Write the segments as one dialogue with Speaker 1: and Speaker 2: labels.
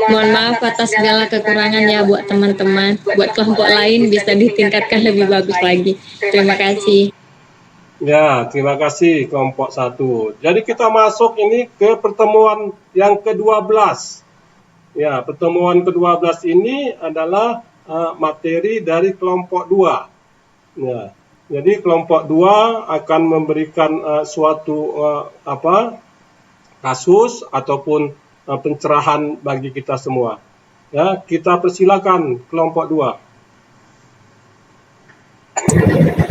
Speaker 1: Mohon maaf atas segala kekurangan ya buat teman-teman. Buat kelompok lain bisa ditingkatkan lebih bagus lagi. Terima kasih.
Speaker 2: Ya, terima kasih kelompok 1. Jadi kita masuk ini ke pertemuan yang ke-12. Ya, pertemuan ke-12 ini adalah materi dari kelompok 2. Ya, jadi kelompok 2 akan memberikan suatu kasus ataupun pencerahan bagi kita semua. Ya, kita persilakan kelompok 2.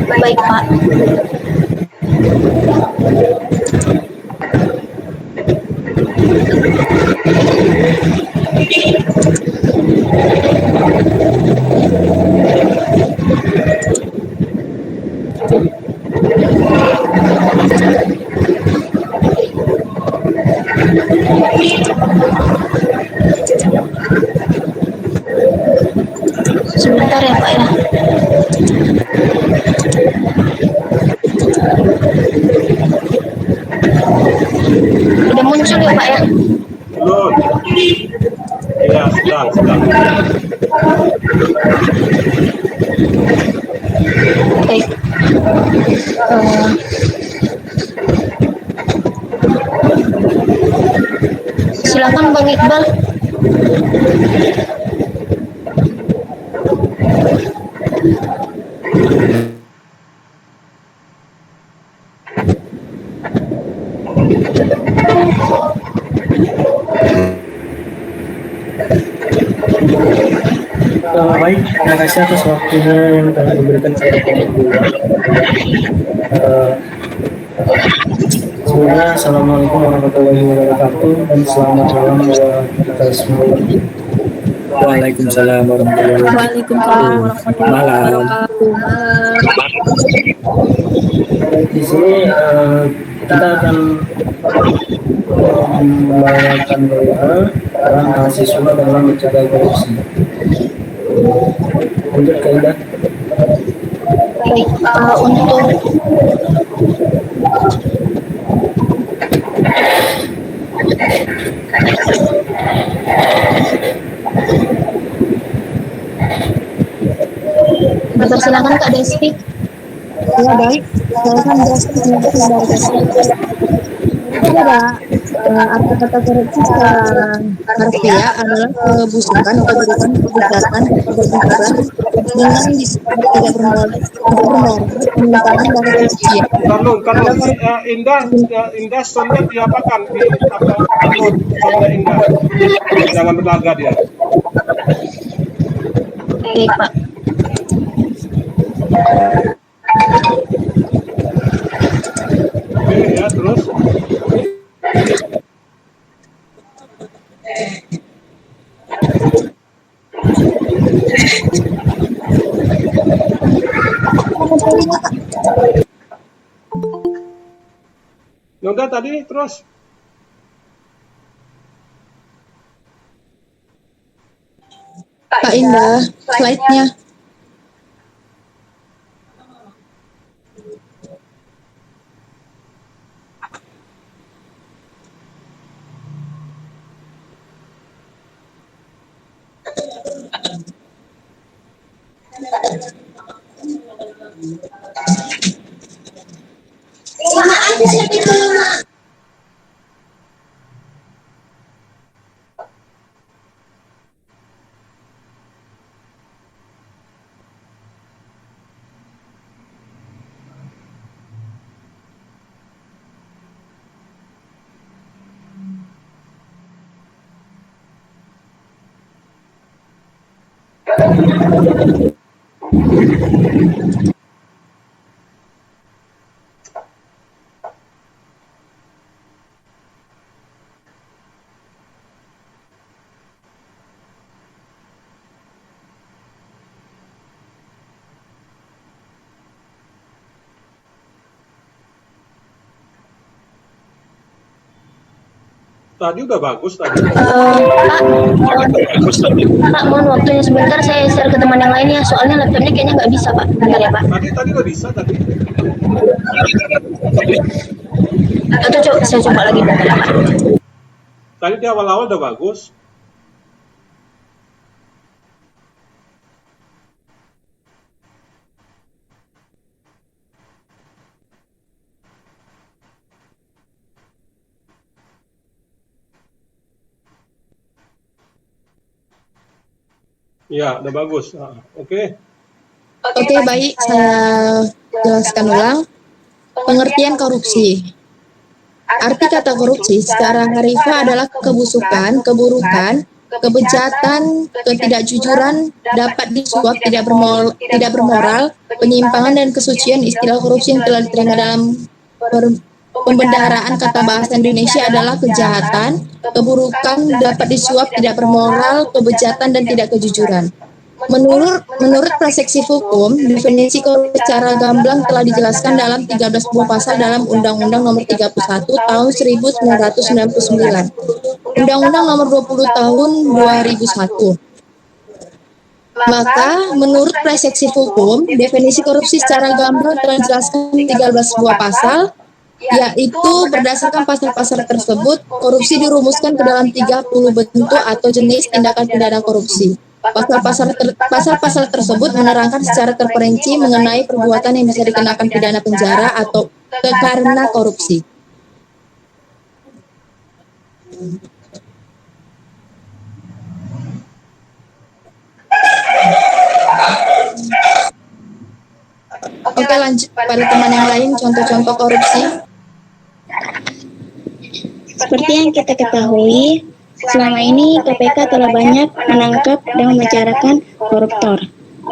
Speaker 3: Baik, Pak. Sebentar ya, Pak ya. Udah muncul ya, Pak ya?
Speaker 2: Belum. Ya, sedang.
Speaker 3: Baik. Silakan Bang Iqbal.
Speaker 4: Baik, terima kasih atas waktunya yang telah diberikan kepada kelompok 2. Semoga assalamualaikum warahmatullahi wabarakatuh dan selamat malam buat kita semua. Waalaikumsalam warahmatullahi wabarakatuh. Malam. Di sini kita akan membawakan doa peran mahasiswa dalam mencegah korupsi. Lanjut ke Ida.
Speaker 3: Baik, untuk silakan Kak Desti.
Speaker 5: Ya baik, saya kan Desti dari Desti. Ada arti kata korupsi secara harfiah adalah kebusukan atau keburukan kejahatan berbenturan dengan tidak bermoral penyimpangan dan kebencian.
Speaker 2: Kalau si Indah soalnya diapakan di upload soalnya Indah. Jangan berlagak dia.
Speaker 3: Baik, Pak.
Speaker 2: Oke, ya terus. Ya udah tadi terus.
Speaker 5: Kak Indah, slide-nya.
Speaker 2: Tadi udah bagus tadi.
Speaker 3: Pak, mohon waktunya sebentar, saya share ke teman yang lain ya. Soalnya laptopnya kayaknya nggak bisa, Pak. Bentar ya, Pak.
Speaker 2: Tadi udah bisa tadi.
Speaker 3: Atau saya coba lagi bentar ya, Pak.
Speaker 2: Tadi di awal-awal udah bagus. Ya, udah bagus. Oke.
Speaker 5: Oke, baik. Saya jelaskan ulang. Pengertian korupsi. Arti kata korupsi secara harfiah adalah kebusukan, keburukan, kebejatan, ketidakjujuran, dapat disuap, tidak bermoral, penyimpangan dan kesucian. Istilah korupsi yang telah diterima dalam pembendaharaan kata bahasa Indonesia adalah kejahatan, keburukan, dapat disuap, tidak bermoral, kebejatan dan tidak kejujuran. Menurut praseksi hukum, definisi korupsi secara gamblang telah dijelaskan dalam 13 buah pasal dalam Undang-Undang Nomor 31 Tahun 1999, Undang-Undang Nomor 20 Tahun 2001. Maka, menurut praseksi hukum, definisi korupsi secara gamblang telah dijelaskan 13 buah pasal, yaitu berdasarkan pasal-pasal tersebut, korupsi dirumuskan ke dalam 30 bentuk atau jenis tindakan pidana korupsi. Pasal-pasal tersebut menerangkan secara terperinci mengenai perbuatan yang bisa dikenakan pidana penjara atau karena korupsi. Oke, lanjut pada teman yang lain, contoh-contoh korupsi.
Speaker 3: Seperti yang kita ketahui, selama ini KPK telah banyak menangkap dan memenjarakan koruptor.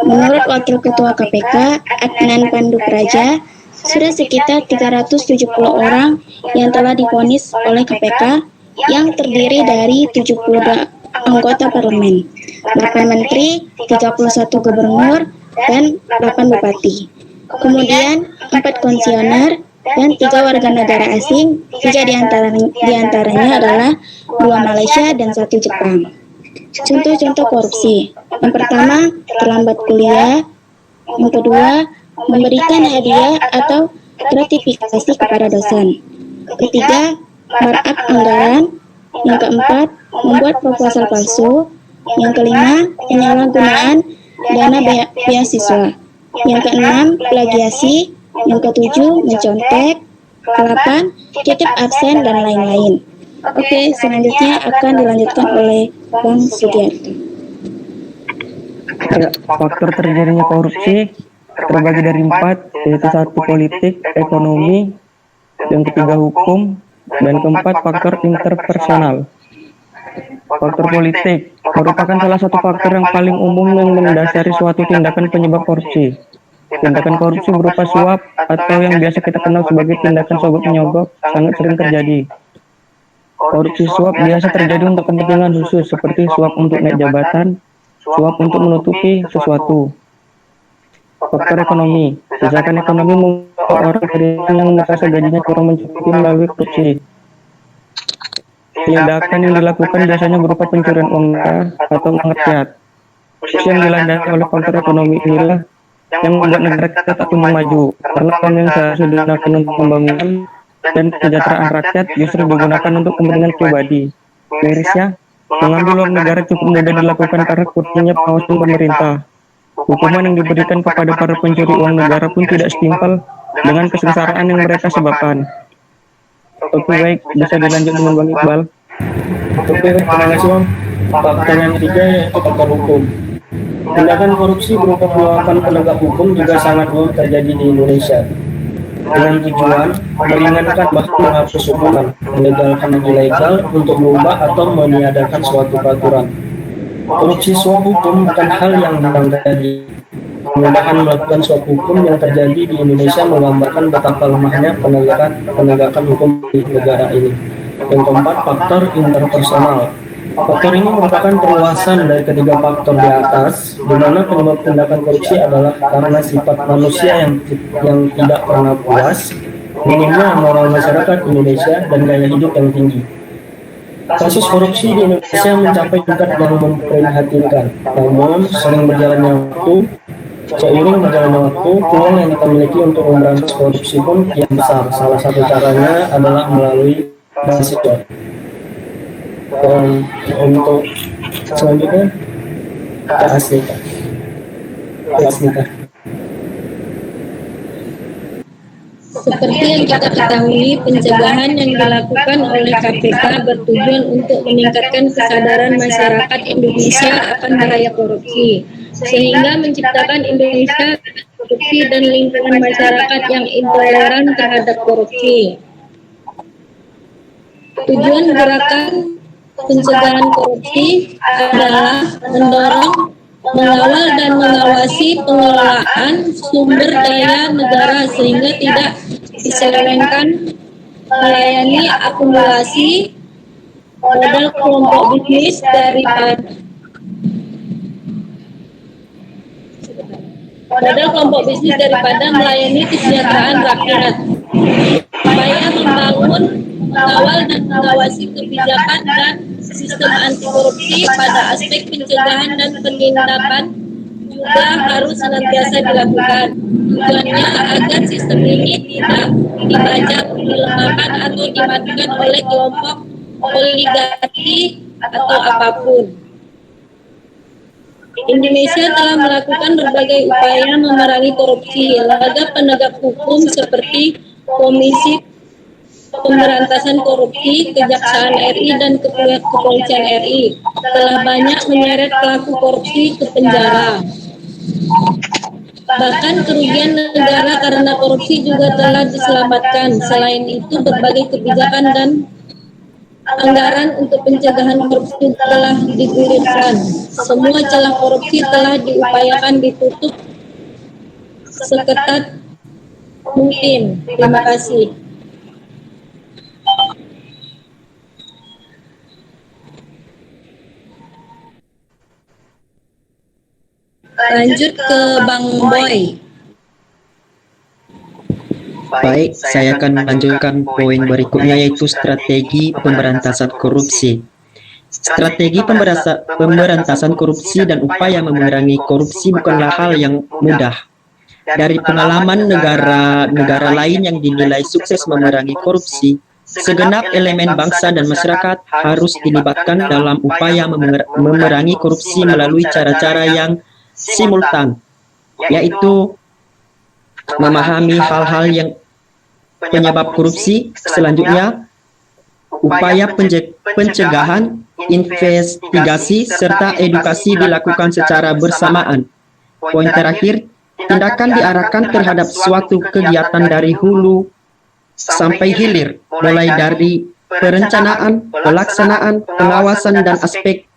Speaker 3: Menurut Wakil Ketua KPK, Adnan Pandu Praja, sudah sekitar 370 orang yang telah divonis oleh KPK yang terdiri dari 72 anggota parlemen, 8 menteri, 31 gubernur, dan 8 bupati. Kemudian 4 komisioner dan 3 warga negara asing, 3 diantaranya adalah 2 Malaysia dan 1 Jepang. Contoh-contoh korupsi. Yang pertama, terlambat kuliah. Yang kedua, memberikan hadiah atau gratifikasi kepada dosen. Ketiga, markup anggaran. Yang keempat, membuat proposal palsu. Yang kelima, penyalahgunaan dana beasiswa. Yang keenam, plagiasi. Yang ketujuh, mencontek. Kedelapan, titip absen dan lain-lain. Oke, selanjutnya akan dilanjutkan oleh Bang Sugiarto.
Speaker 6: Faktor terjadinya korupsi terbagi dari 4, yaitu 1 politik, ekonomi, yang ketiga hukum, dan keempat faktor interpersonal. Faktor politik merupakan salah satu faktor yang paling umum yang mendasari suatu tindakan penyebab korupsi. Tindakan korupsi berupa suap atau yang biasa kita kenal sebagai tindakan sogok-menyogok sangat sering terjadi. Korupsi suap biasa terjadi untuk kepentingan khusus seperti suap untuk naik jabatan, suap untuk menutupi sesuatu. Faktor ekonomi, desakan ekonomi membuat orang yang merasa gajinya kurang mencukupi melalui korupsi. Tindakan yang dilakukan biasanya berupa pencurian uang negara atau uang rakyat. Korupsi yang dilandasi oleh faktor ekonomi inilah yang membuat negara kita tak kunjung maju, karena uang yang seharusnya digunakan untuk pembangunan dan kesejahteraan rakyat justru digunakan untuk kepentingan pribadi. Mirisnya, mengambil uang negara cukup mudah dilakukan karena kurangnya pengawasan pemerintah. Hukuman yang diberikan kepada para pencuri uang negara pun tidak setimpal dengan kesengsaraan yang mereka sebabkan. Oke, baik, bisa dilanjut dengan Bang Iqbal.
Speaker 4: Oke, terima kasih Bang. Faktor yang ketiga yaitu faktor hukum. Tindakan korupsi berupa penolakan penegak hukum juga sangat umum terjadi di Indonesia. Dengan tujuan meringankan bahkan menghapus hukuman, melegalkan yang ilegal untuk mengubah atau meniadakan suatu peraturan. Korupsi suap hukum bukan hal yang jarang terjadi. Kemudahan melakukan suap hukum yang terjadi di Indonesia menggambarkan betapa lemahnya penegakan hukum di negara ini. Yang keempat, faktor interpersonal. Faktor ini merupakan perluasan dari ketiga faktor di atas, di mana penyebab tindakan korupsi adalah karena sifat manusia yang tidak pernah puas, minimnya moral masyarakat Indonesia, dan gaya hidup yang tinggi. Kasus korupsi di Indonesia mencapai tingkat yang memprihatinkan, namun seiring berjalannya waktu, peluang yang kita miliki untuk memberantas korupsi pun kian besar. Salah satu caranya adalah melalui mahasiswa. Dan untuk selanjutnya Kak Asnika.
Speaker 1: Seperti yang kita ketahui, pencegahan yang dilakukan oleh KPK bertujuan untuk meningkatkan kesadaran masyarakat Indonesia akan bahaya korupsi, sehingga menciptakan Indonesia korupsi dan lingkungan masyarakat yang intoleran terhadap korupsi. Tujuan gerakan pencegahan korupsi adalah mendorong, mengawal dan mengawasi pengelolaan sumber daya negara sehingga tidak diselewengkan, melayani akumulasi modal kelompok bisnis daripada melayani kesejahteraan rakyat. Upaya membangun, mengawal dan mengawasi kebijakan dan sistem anti korupsi pada aspek pencegahan dan penindakan juga harus senantiasa dilakukan. Tujuannya agar sistem ini tidak dibajak, dilemahkan atau dimatikan oleh kelompok oligarki atau apapun. Indonesia telah melakukan berbagai upaya memerangi korupsi. Lembaga penegak hukum seperti Komisi Pemberantasan Korupsi, Kejaksaan RI, dan Kepolisian RI telah banyak menyeret pelaku korupsi ke penjara. Bahkan kerugian negara karena korupsi juga telah diselamatkan. Selain itu, berbagai kebijakan dan anggaran untuk pencegahan korupsi telah digulirkan. Semua celah korupsi telah diupayakan ditutup seketat mungkin. Terima kasih. Lanjut ke Bang Boy.
Speaker 7: Baik, saya akan melanjutkan poin berikutnya yaitu strategi pemberantasan korupsi. Strategi pemberantasan korupsi dan upaya memerangi korupsi bukanlah hal yang mudah. Dari pengalaman negara-negara lain yang dinilai sukses memerangi korupsi, segenap elemen bangsa dan masyarakat harus dilibatkan dalam upaya memerangi korupsi melalui cara-cara yang simultan, yaitu memahami hal-hal yang penyebab korupsi, selanjutnya upaya pencegahan, investigasi, serta edukasi dilakukan secara bersamaan. Poin terakhir, tindakan diarahkan terhadap suatu kegiatan dari hulu sampai hilir, mulai dari perencanaan, pelaksanaan, pengawasan, dan aspek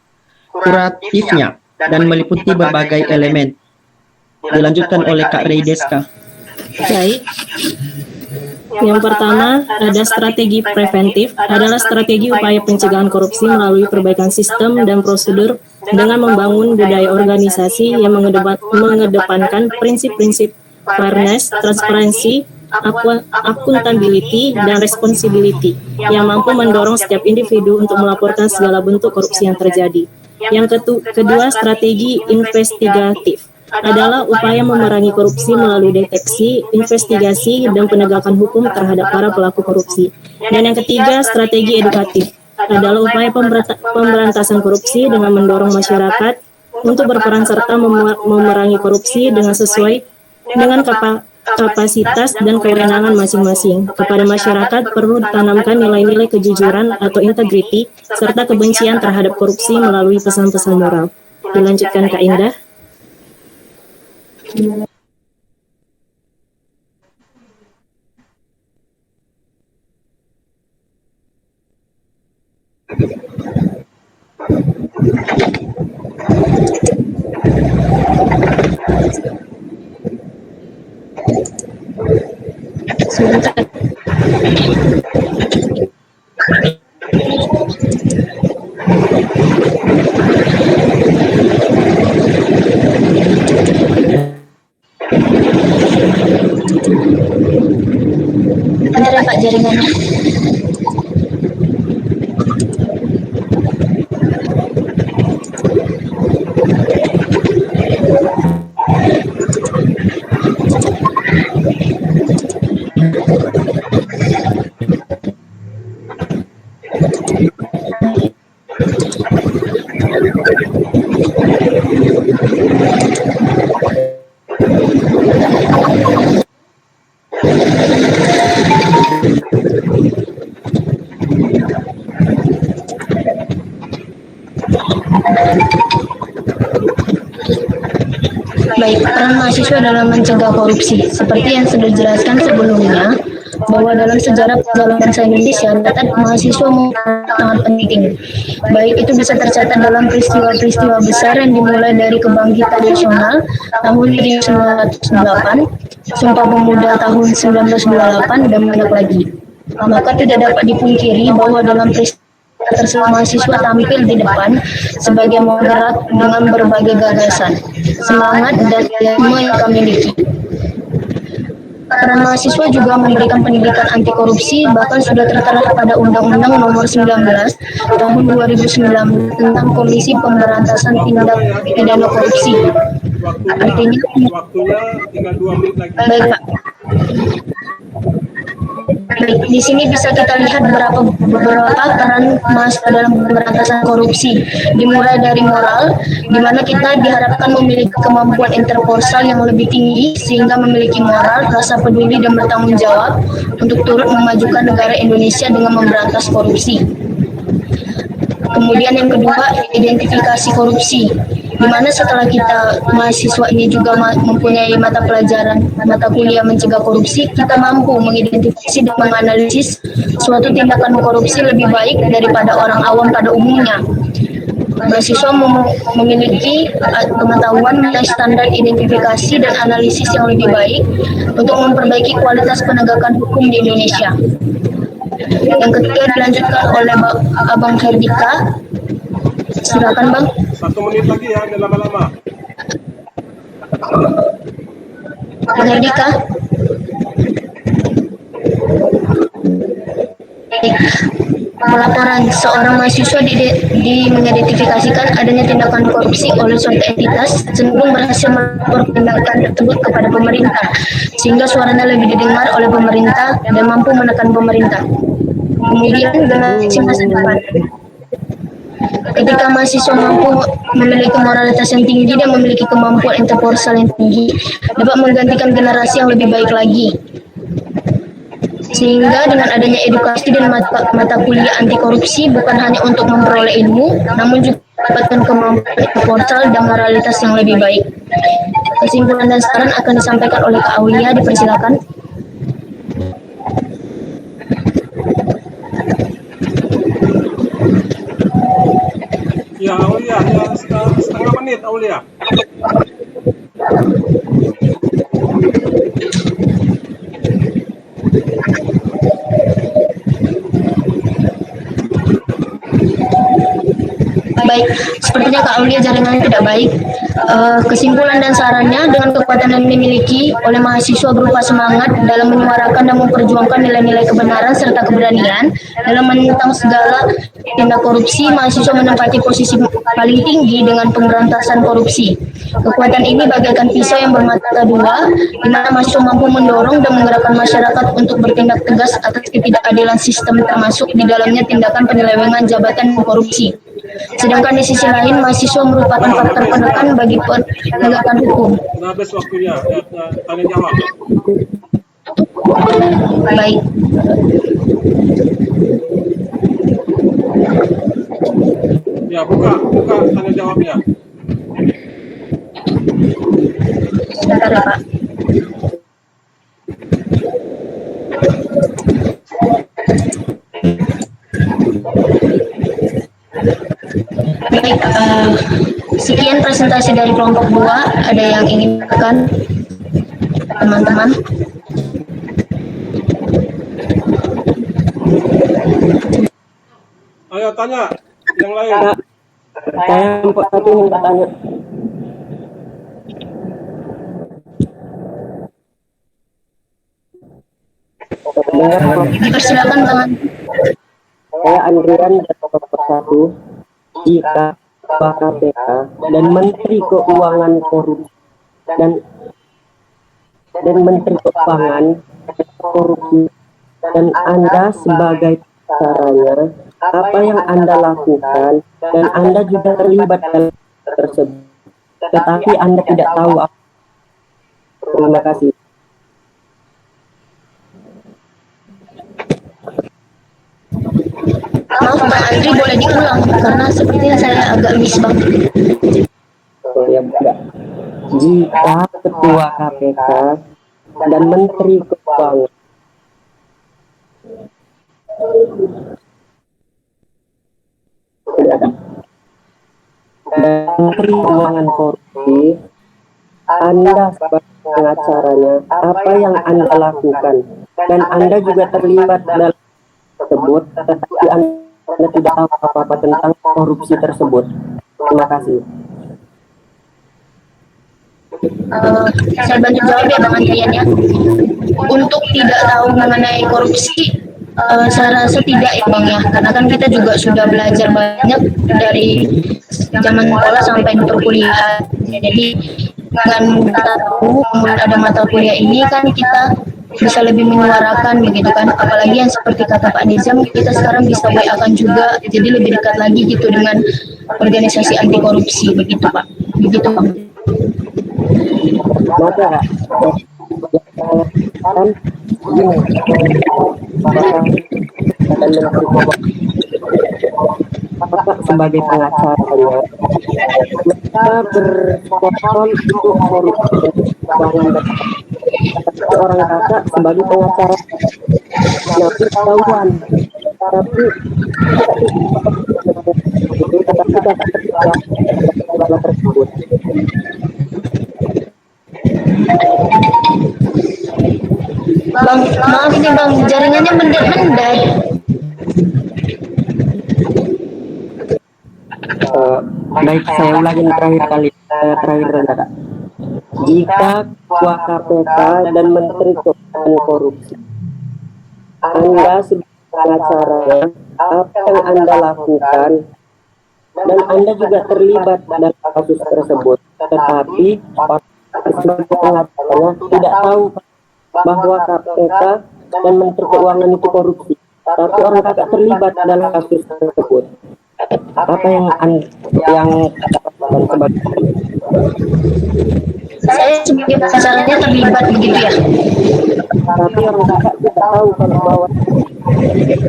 Speaker 7: kuratifnya, dan meliputi berbagai elemen. Dilanjutkan oleh Kak Reideska.
Speaker 8: Baik. Yang pertama, ada strategi preventif, adalah strategi upaya pencegahan korupsi melalui perbaikan sistem dan prosedur dengan membangun budaya organisasi yang mengedepankan prinsip-prinsip fairness, transparansi, accountability, dan responsibility yang mampu mendorong setiap individu untuk melaporkan segala bentuk korupsi yang terjadi. Yang kedua, strategi investigatif adalah upaya memerangi korupsi melalui deteksi, investigasi, dan penegakan hukum terhadap para pelaku korupsi. Dan yang ketiga, strategi edukatif adalah upaya pemberantasan korupsi dengan mendorong masyarakat untuk berperan serta memerangi korupsi dengan sesuai dengan kapasitas dan kewenangan masing-masing. Kepada masyarakat perlu ditanamkan nilai-nilai kejujuran atau integriti serta kebencian terhadap korupsi melalui pesan-pesan moral. Dilanjutkan Kak Indah.
Speaker 3: Bentar ya Pak jaringannya. Baik, peran mahasiswa dalam mencegah korupsi. Seperti yang sudah dijelaskan sebelumnya, bahwa dalam sejarah perjalanan bangsa Indonesia, data mahasiswa sangat penting. Baik itu bisa tercatat dalam peristiwa-peristiwa besar yang dimulai dari kebangkitan nasional tahun 1908, Sumpah Pemuda tahun 1928, dan banyak lagi. Maka tidak dapat dipungkiri bahwa dalam peristiwa tersebut mahasiswa tampil di depan sebagai penggerak dengan berbagai gagasan, semangat, dan ilmu yang kami miliki. Peran mahasiswa juga memberikan pendidikan anti korupsi, bahkan sudah tertera pada Undang-Undang Nomor 19 Tahun 2019 tentang Komisi Pemberantasan Tindak Pidana Korupsi.
Speaker 2: Waktunya tinggal 2 menit lagi.
Speaker 3: Baik, Pak. Baik, di sini bisa kita lihat beberapa peran mahasiswa dalam pemberantasan korupsi. Dimulai dari moral, di mana kita diharapkan memiliki kemampuan interpersonal yang lebih tinggi sehingga memiliki moral, rasa peduli, dan bertanggung jawab untuk turut memajukan negara Indonesia dengan memberantas korupsi. Kemudian yang kedua, identifikasi korupsi, di mana setelah kita mahasiswa ini juga mempunyai mata kuliah mencegah korupsi, kita mampu mengidentifikasi dan menganalisis suatu tindakan korupsi lebih baik daripada orang awam pada umumnya. Mahasiswa memiliki pengetahuan mengenai standar identifikasi dan analisis yang lebih baik untuk memperbaiki kualitas penegakan hukum di Indonesia. Yang ketiga dilanjutkan oleh Abang Herdika. Silakan, Bang.
Speaker 2: 1 menit lagi ya, jangan lama-lama.
Speaker 3: Bang Herdika. Pelaporan seorang mahasiswa mengidentifikasikan adanya tindakan korupsi oleh suatu entitas cenderung berhasil melapor tindakan tersebut kepada pemerintah, sehingga suaranya lebih didengar oleh pemerintah dan mampu menekan pemerintah. Kemudian generasi masa depan. Ketika mahasiswa mampu memiliki moralitas yang tinggi dan memiliki kemampuan interpersonal yang tinggi, dapat menggantikan generasi yang lebih baik lagi. Sehingga dengan adanya edukasi dan mata kuliah anti korupsi bukan hanya untuk memperoleh ilmu, namun juga mendapatkan kemampuan interpersonal dan moralitas yang lebih baik. Kesimpulan dan saran akan disampaikan oleh Kak Aulia, dipersilakan.
Speaker 2: Ya, Aulia, ya, setengah menit, Aulia.
Speaker 3: Baik, sepertinya Kak Aulia jaringannya tidak baik. Kesimpulan dan sarannya, dengan kekuatan yang dimiliki oleh mahasiswa berupa semangat dalam menyuarakan dan memperjuangkan nilai-nilai kebenaran serta keberanian dalam menentang segala tindak korupsi, mahasiswa menempati posisi paling tinggi dengan pemberantasan korupsi. Kekuatan ini bagaikan pisau yang bermata dua, di mana mahasiswa mampu mendorong dan menggerakkan masyarakat untuk bertindak tegas atas ketidakadilan sistem, termasuk di dalamnya tindakan penyelewengan jabatan dan korupsi. Sedangkan di sisi lain, mahasiswa merupakan faktor penekan bagi penegakan hukum.
Speaker 2: Sudah habis waktunya, tanya jawab.
Speaker 3: Baik.
Speaker 2: Ya, buka tanya jawabnya.
Speaker 3: Sebentar ya, Pak. Baik, sekian presentasi dari kelompok 2. Ada yang ingin mengatakan, teman-teman?
Speaker 2: Ayo tanya, yang lain.
Speaker 6: Saya kelompok 1 minta tanya.
Speaker 3: Dipersilakan, teman.
Speaker 6: Saya Andrian dari kelompok 1. Jika Pak KPK dan Menteri Keuangan korupsi dan Menteri Keuangan korupsi dan Anda sebagai caranya, apa yang Anda lakukan, dan Anda juga terlibat dalam tersebut, tetapi Anda tidak tahu apa. Terima kasih.
Speaker 3: Maaf, Bang
Speaker 5: Andri boleh diulang karena sepertinya saya agak miss Bang.
Speaker 6: Oh ya enggak. Jika Ketua KPK dan Menteri Keuangan dan Menteri Keuangan korupsi, Anda sebagai pengacaranya, apa yang Anda lakukan? Dan Anda juga terlibat dalam tersebut, tetapi Anda tidak tahu apa-apa tentang korupsi tersebut. Terima kasih.
Speaker 5: Saya bantu jawab ya Bang Andrian ya. Untuk tidak tahu mengenai korupsi, saya rasa tidak ya Bang ya, karena kan kita juga sudah belajar banyak dari zaman sekolah sampai di perkuliahan. Jadi dengan kita tahu kemudian ada mata kuliah ini kan kita bisa lebih menyuarakan begitu kan, apalagi yang seperti kata Pak Nizam, kita sekarang bisa WA-kan juga, jadi lebih dekat lagi gitu dengan organisasi anti korupsi begitu Pak. Begitu Bang.
Speaker 6: Maka kan gini, dan Menteri Keuangan Bapak sebagai pengacaranya, mereka bersponsor untuk korupsi keuangan dan orang kakak sebagai pengacara nabi ketahuan, tapi tetapi kakak terlibat tersebut.
Speaker 5: Bang, maaf nih Bang, jaringannya mendek-mendek.
Speaker 6: Baik, saya ulangin terakhir kali, Kak. Jika Ketua KPK dan Menteri Keuangan korupsi, Anda sebagai pengacaranya, apa yang Anda lakukan? Dan Anda juga terlibat dalam kasus tersebut, tetapi sebagai pengacaranya tidak tahu bahwa KPK dan Menteri Keuangan itu korupsi, tapi orang kakak terlibat dalam kasus tersebut. Apa yang dan sebagainya.
Speaker 5: Saya sebagai pengacaranya terlibat begitu ya.
Speaker 6: Tapi orang kakak tidak tahu kalau bahwa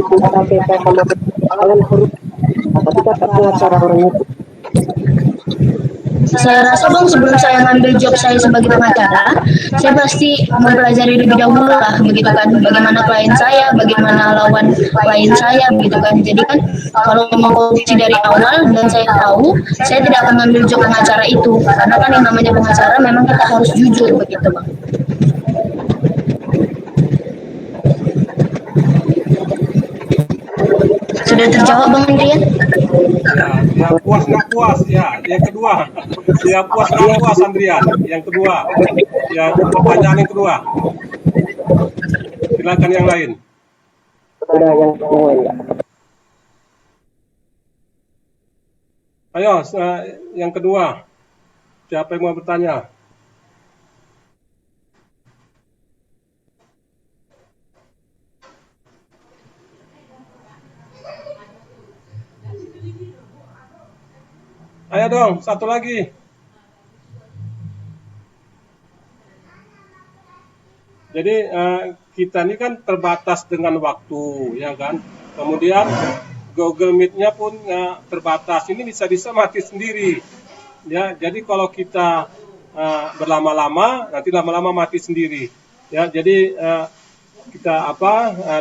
Speaker 6: KPK sama kalian korupsi, tapi kakak pengacara orang itu.
Speaker 5: Saya rasa Bang, sebelum saya ngambil job saya sebagai pengacara, saya pasti mempelajari lebih dahulu lah begitu kan, bagaimana klien saya, bagaimana lawan klien saya begitu kan. Jadi kan kalau mau korupsi dari awal dan saya tahu, saya tidak akan ngambil job pengacara itu, karena kan yang namanya pengacara memang kita harus jujur begitu Bang. Sudah terjawab Bang Andrian?
Speaker 2: Ya, puas nggak puas ya. Yang kedua, ya puas nggak puas Andrian. Yang kedua, ya pertanyaan yang kedua. Silakan yang lain.
Speaker 6: Sudah yang lain ya.
Speaker 2: Ayo, yang kedua. Siapa yang mau bertanya? Ayo dong, satu lagi. Jadi kita ini kan terbatas dengan waktu, ya kan. Kemudian Google Meet-nya pun terbatas. Ini bisa-bisa mati sendiri. Ya, jadi kalau kita berlama-lama, nanti lama-lama mati sendiri. Ya, jadi kita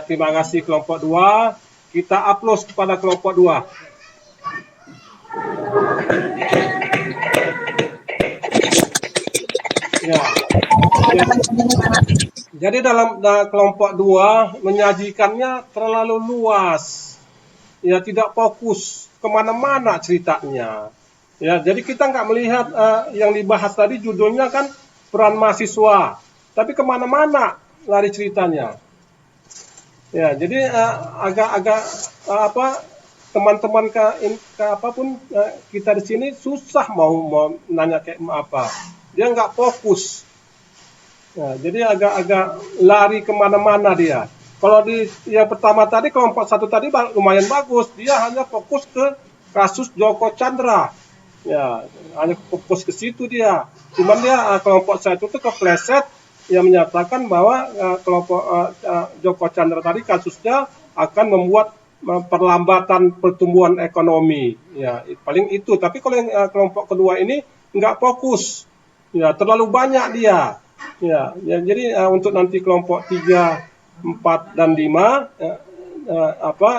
Speaker 2: terima kasih kelompok 2. Kita upload kepada kelompok 2. Ya. Jadi dalam kelompok 2 menyajikannya terlalu luas, ya tidak fokus kemana-mana ceritanya. Ya, jadi kita nggak melihat yang dibahas tadi judulnya kan peran mahasiswa, tapi kemana-mana lari ceritanya. Ya, jadi agak-agak teman-teman apapun kita di sini susah mau nanya kayak apa. Dia nggak fokus. Nah, jadi agak-agak lari kemana-mana dia. Kalau di yang pertama tadi, kelompok 1 tadi lumayan bagus. Dia hanya fokus ke kasus Joko Chandra. Ya, hanya fokus ke situ dia. Cuman dia kelompok 1 itu kepleset yang menyatakan bahwa kelompok Joko Chandra tadi kasusnya akan membuat perlambatan pertumbuhan ekonomi. Ya, paling itu. Tapi kalau yang kelompok kedua ini nggak fokus. Ya, terlalu banyak dia. Ya, jadi untuk nanti kelompok 3, 4 dan 5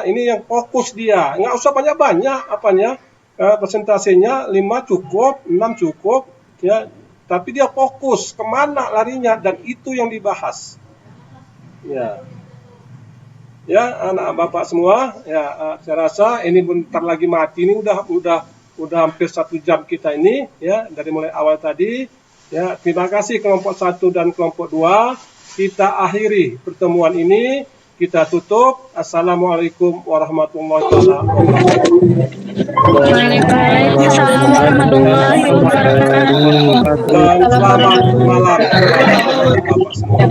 Speaker 2: ini yang fokus dia. Nggak usah banyak-banyak apanya. Persentasenya 5 cukup, 6 cukup, ya. Tapi dia fokus kemana larinya dan itu yang dibahas. Ya. Ya, anak bapak semua, ya saya rasa ini bentar lagi mati, ini udah hampir 1 jam kita ini, ya, dari mulai awal tadi. Ya, terima kasih kelompok 1 dan kelompok 2. Kita akhiri pertemuan ini, kita tutup. Assalamualaikum warahmatullahi wabarakatuh.
Speaker 8: Waalaikumsalam warahmatullahi wabarakatuh.
Speaker 2: Dan selamat malam. Bapak semua.